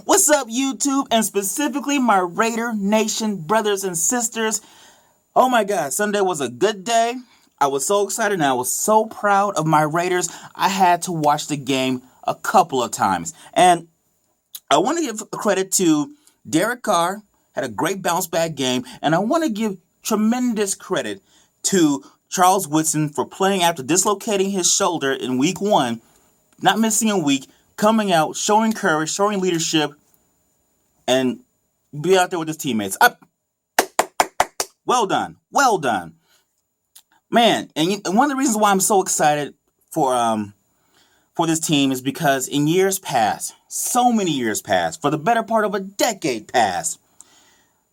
What's up, YouTube, and specifically my Raider Nation brothers and sisters? Oh my God, Sunday was a good day. I was so excited and I was so proud of my Raiders. I had to watch the game a couple of times. And I want to give credit to Derek Carr, had a great bounce back game, and I want to give tremendous credit to Charles Woodson for playing after dislocating his shoulder in week 1, not missing a week, coming out, showing courage, showing leadership, and be out there with his teammates. Well done. Well done. Man, and one of the reasons why I'm so excited for this team is because in years past, so many years past, for the better part of a decade past,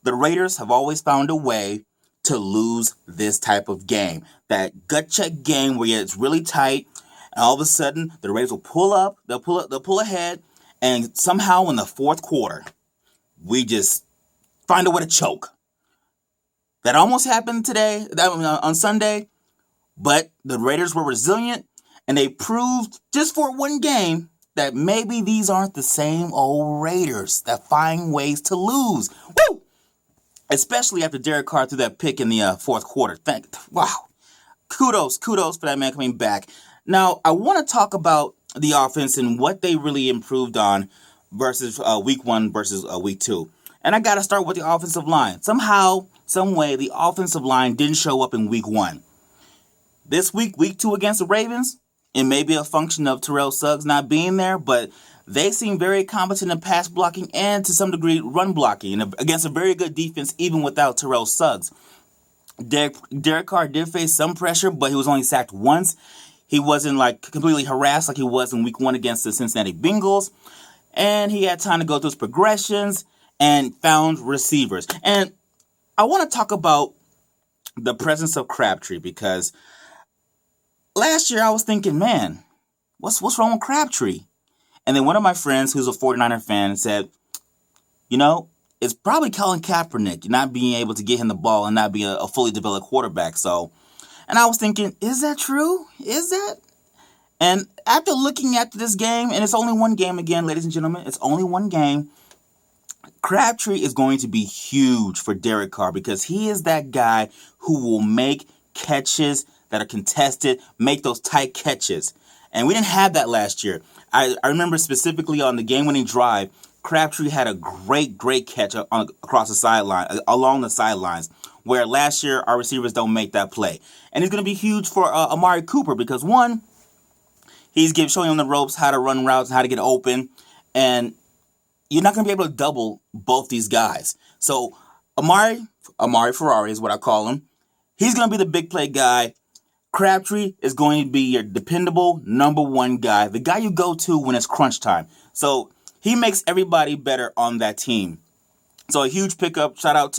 the Raiders have always found a way to lose this type of game. That gut check game where it's really tight, and all of a sudden the Raiders will pull up, they'll pull ahead, and somehow in the fourth quarter, we just find a way to choke. That almost happened today, on Sunday, but the Raiders were resilient, and they proved just for one game that maybe these aren't the same old Raiders that find ways to lose. Woo! Especially after Derek Carr threw that pick in the fourth quarter. Wow. Kudos for that man coming back. Now, I want to talk about the offense and what they really improved on versus week 1 versus week 2. And I got to start with the offensive line. Somehow, some way, the offensive line didn't show up in week 1. This week, week 2 against the Ravens, it may be a function of Terrell Suggs not being there, but they seem very competent in pass blocking and to some degree run blocking against a very good defense even without Terrell Suggs. Derek Carr did face some pressure, but he was only sacked once. He wasn't completely harassed like he was in week 1 against the Cincinnati Bengals. And he had time to go through his progressions and found receivers. And I want to talk about the presence of Crabtree because last year I was thinking, man, what's wrong with Crabtree? And then one of my friends who's a 49er fan said, it's probably Colin Kaepernick not being able to get him the ball and not be a fully developed quarterback. And I was thinking, is that true? Is that? And after looking at this game, and it's only one game again, ladies and gentlemen, it's only one game, Crabtree is going to be huge for Derek Carr because he is that guy who will make catches that are contested, make those tight catches. And we didn't have that last year. I remember specifically on the game-winning drive, Crabtree had a great catch across the sideline, along the sidelines, where last year our receivers don't make that play. And it's going to be huge for Amari Cooper because, one, he's showing him the ropes, how to run routes, how to get open, and you're not going to be able to double both these guys. So Amari Ferrari is what I call him. He's going to be the big play guy. Crabtree is going to be your dependable number 1 guy, the guy you go to when it's crunch time. So he makes everybody better on that team. So a huge pickup. Shout out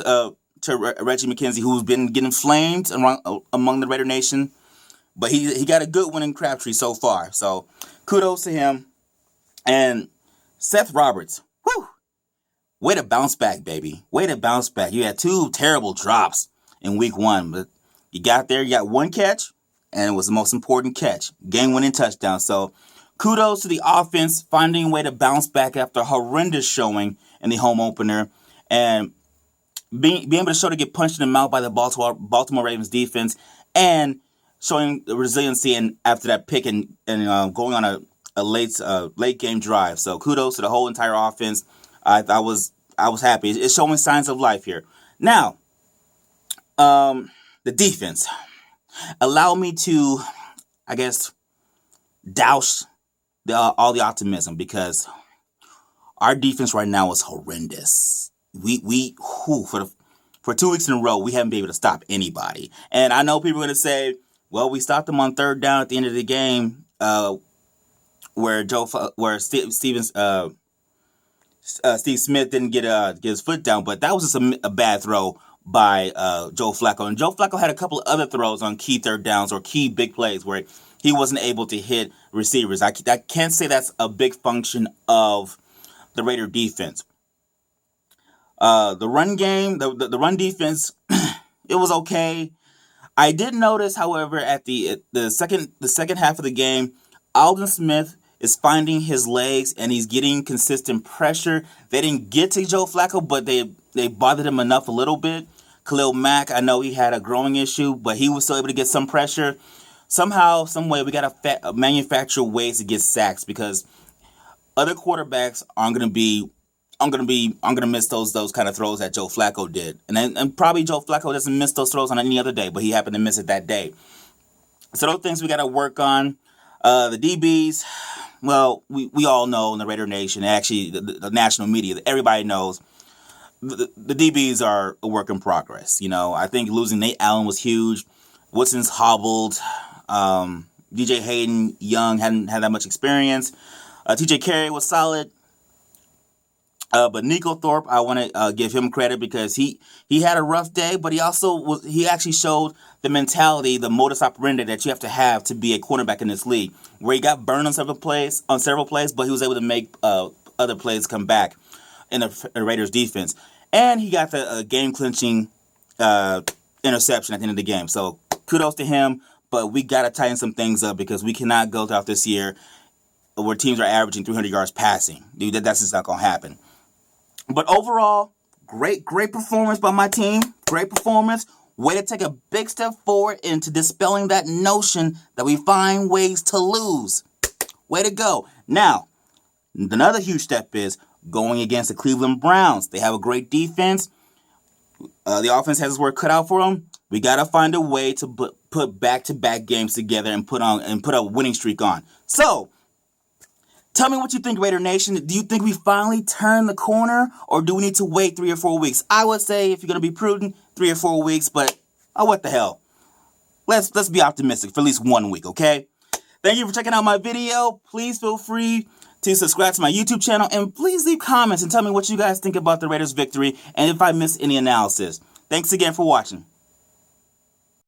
to Reggie McKenzie, who's been getting flamed among the Raider Nation. But he got a good one in Crabtree so far. So kudos to him. And Seth Roberts. Whew. Way to bounce back, baby. Way to bounce back. You had 2 terrible drops in week 1. But you got there. You got 1 catch. And it was the most important catch. Game-winning touchdown. So kudos to the offense finding a way to bounce back after a horrendous showing in the home opener. And being able to show to get punched in the mouth by the Baltimore Ravens defense. And showing the resiliency and after that pick and going on a late game drive. So kudos to the whole entire offense. I was happy. It's showing signs of life here. Now, the defense. Allow me to, I guess, douse all the optimism because our defense right now is horrendous. For 2 weeks in a row, we haven't been able to stop anybody. And I know people are going to say, well, we stopped them on 3rd down at the end of the game, where Steve Smith didn't get his foot down, but that was just a bad throw by Joe Flacco. And Joe Flacco had a couple of other throws on key 3rd downs or key big plays where he wasn't able to hit receivers. I can't say that's a big function of the Raider defense. The run game, the run defense, it was okay. I did notice, however, at the second half of the game, Alden Smith is finding his legs and he's getting consistent pressure. They didn't get to Joe Flacco, but they bothered him enough a little bit. Khalil Mack, I know he had a growing issue, but he was still able to get some pressure. Somehow, some way, we got to manufacture ways to get sacks because other quarterbacks aren't going to be. I'm gonna miss those kind of throws that Joe Flacco did, and probably Joe Flacco doesn't miss those throws on any other day, but he happened to miss it that day. So those things we got to work on. The DBs, well, we all know in the Raider Nation, actually the national media, everybody knows the DBs are a work in progress. You know, I think losing Nate Allen was huge. Woodson's hobbled. DJ Hayden, young, hadn't had that much experience. TJ Carey was solid. But Nico Thorpe, I want to give him credit because he had a rough day, but he actually showed the mentality, the modus operandi that you have to be a cornerback in this league, where he got burned on several plays, but he was able to make other plays come back in the Raiders defense, and he got the game-clinching interception at the end of the game. So kudos to him, but we got to tighten some things up because we cannot go throughout this year where teams are averaging 300 yards passing. Dude, that's just not going to happen. But overall, great performance by my team. Great performance. Way to take a big step forward into dispelling that notion that we find ways to lose. Way to go. Now, another huge step is going against the Cleveland Browns. They have a great defense. The offense has its work cut out for them. We got to find a way to put back-to-back games together and put a winning streak on. So, tell me what you think, Raider Nation. Do you think we finally turned the corner, or do we need to wait 3 or 4 weeks? I would say, if you're going to be prudent, 3 or 4 weeks, but what the hell? Let's be optimistic for at least 1 week, okay? Thank you for checking out my video. Please feel free to subscribe to my YouTube channel, and please leave comments and tell me what you guys think about the Raiders' victory and if I missed any analysis. Thanks again for watching.